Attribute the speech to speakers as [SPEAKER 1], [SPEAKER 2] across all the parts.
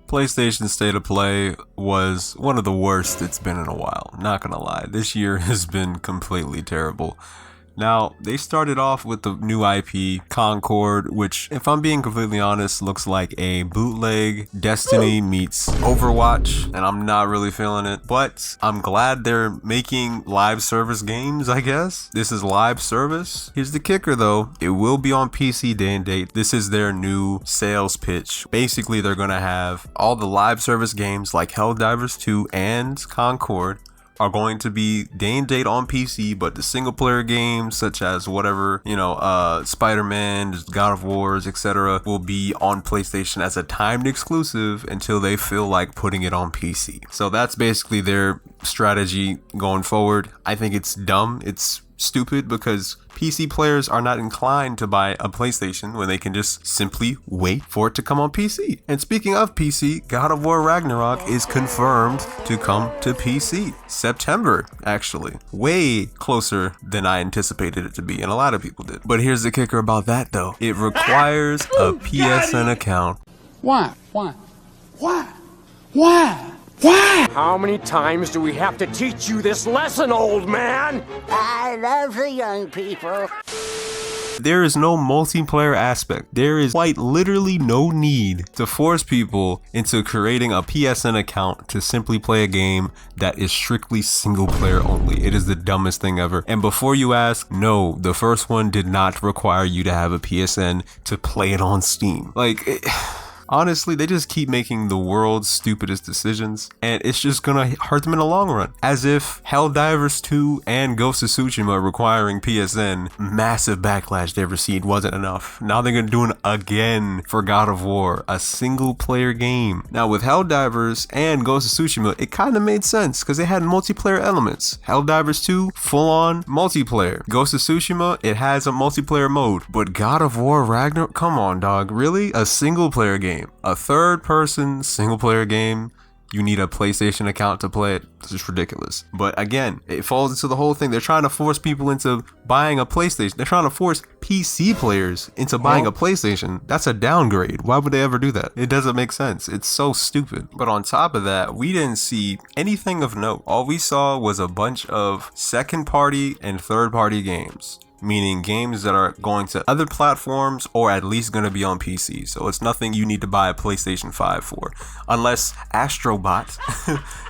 [SPEAKER 1] PlayStation State of Play was one of the worst it's been in a while. Not gonna lie, this year has been completely terrible. Now, they started off with the new IP, Concord, which, if I'm being completely honest, looks like a bootleg Destiny meets Overwatch, and I'm not really feeling it. But I'm glad they're making live service games, I guess. This is live service. Here's the kicker, though. It will be on PC day and date. This is their new sales pitch. Basically, they're gonna have all the live service games like Helldivers 2 and Concord are going to be day and date on PC, but the single player games such as whatever, Spider-Man, God of Wars, etc. will be on PlayStation as a timed exclusive until they feel like putting it on PC. So that's basically their strategy going forward. I think it's dumb. It's stupid because PC players are not inclined to buy a PlayStation when they can just simply wait for it to come on PC. And speaking of PC, God of War Ragnarok is confirmed to come to PC. September, actually. Way closer than I anticipated it to be, and a lot of people did. But here's the kicker about that though. It requires a PSN account.
[SPEAKER 2] Why?
[SPEAKER 3] How many times do we have to teach you this lesson, old man?
[SPEAKER 4] I love the young people.
[SPEAKER 1] There is no multiplayer aspect. There is quite literally no need to force people into creating a PSN account to simply play a game that is strictly single player only. It is the dumbest thing ever. And before you ask, no, the first one did not require you to have a PSN to play it on Steam. Honestly, they just keep making the world's stupidest decisions, and it's just gonna hurt them in the long run. As if Helldivers 2 and Ghost of Tsushima requiring PSN, massive backlash they received wasn't enough. Now they're gonna do it again for God of War, a single player game. Now with Helldivers and Ghost of Tsushima, it kinda made sense because they had multiplayer elements. Helldivers 2, full on multiplayer. Ghost of Tsushima, it has a multiplayer mode. But God of War Ragnarok, come on dog, really? A single player game. A third person single player game, you need a PlayStation account to play it. It's just ridiculous. But again, it falls into the whole thing. They're trying to force people into buying a PlayStation. They're trying to force PC players into buying a PlayStation. That's a downgrade. Why would they ever do that? It doesn't make sense. It's so stupid. But on top of that, we didn't see anything of note. All we saw was a bunch of second party and third party games. Meaning games that are going to other platforms or at least going to be on PC. So it's nothing you need to buy a PlayStation 5 for. Unless Astrobot,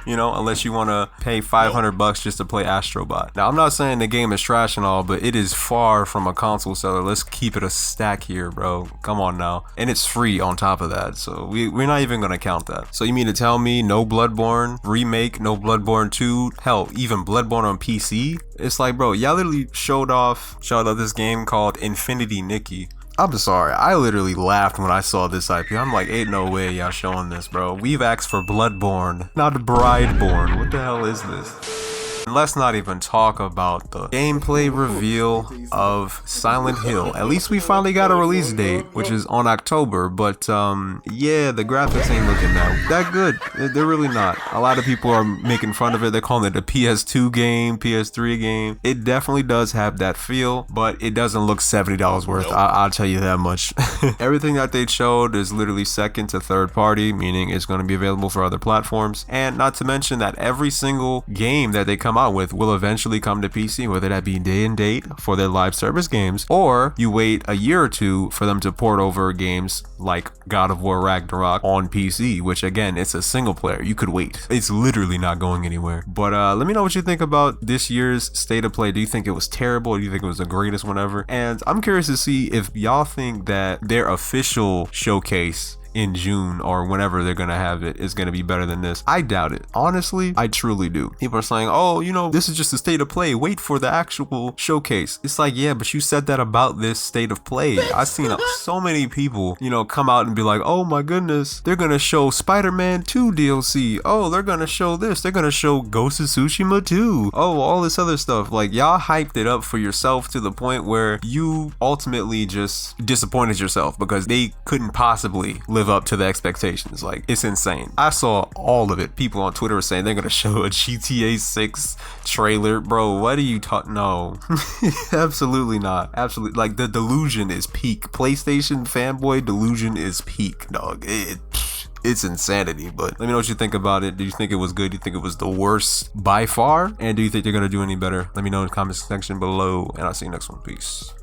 [SPEAKER 1] unless you want to pay $500 just to play Astrobot. Now, I'm not saying the game is trash and all, but it is far from a console seller. Let's keep it a stack here, bro. Come on now. And it's free on top of that. So we're not even going to count that. So you mean to tell me no Bloodborne remake, no Bloodborne 2, hell, even Bloodborne on PC? It's like, bro, y'all literally showed off this game called Infinity Nikki. I'm sorry, I literally laughed when I saw this IP. I'm like, ain't no way y'all showing this, bro. We've asked for Bloodborne, not Brideborn. What the hell is this? And let's not even talk about the gameplay reveal of Silent Hill. At least we finally got a release date, which is on October, but yeah, the graphics ain't looking that good. They're really not. A lot of people are making fun of it. They're calling it a PS2 game, PS3 game. It definitely does have that feel, but it doesn't look $70 worth. I'll tell you that much. Everything that they showed is literally second to third party, meaning it's going to be available for other platforms. And not to mention that every single game that they come out with will eventually come to PC, whether that be day and date for their live service games, or you wait a year or two for them to port over games like God of War Ragnarok on PC, which again, it's a single player. You could wait. It's literally not going anywhere. But let me know what you think about this year's State of Play. Do you think it was terrible? Or do you think it was the greatest one ever? And I'm curious to see if y'all think that their official showcase in June or whenever they're gonna have it is gonna be better than this. I doubt it. Honestly, I truly do. People are saying, oh, this is just a State of Play. Wait for the actual showcase. It's like, yeah, but you said that about this State of Play. I've seen so many people, come out and be like, oh my goodness, they're gonna show Spider-Man 2 DLC. Oh, they're gonna show this. They're gonna show Ghost of Tsushima 2. Oh, all this other stuff. Like, y'all hyped it up for yourself to the point where you ultimately just disappointed yourself because they couldn't possibly live up to the expectations. Like, it's insane. I saw all of it. People on Twitter were saying they're gonna show a GTA 6 trailer. Bro, what are you talking? No. Absolutely not. Absolutely. Like, the delusion is peak. PlayStation fanboy delusion is peak, dog. It's insanity. But let me know what you think about it. Do you think it was good? Do you think it was the worst by far? And do you think they're gonna do any better? Let me know in the comment section below, and I'll see you next one. Peace.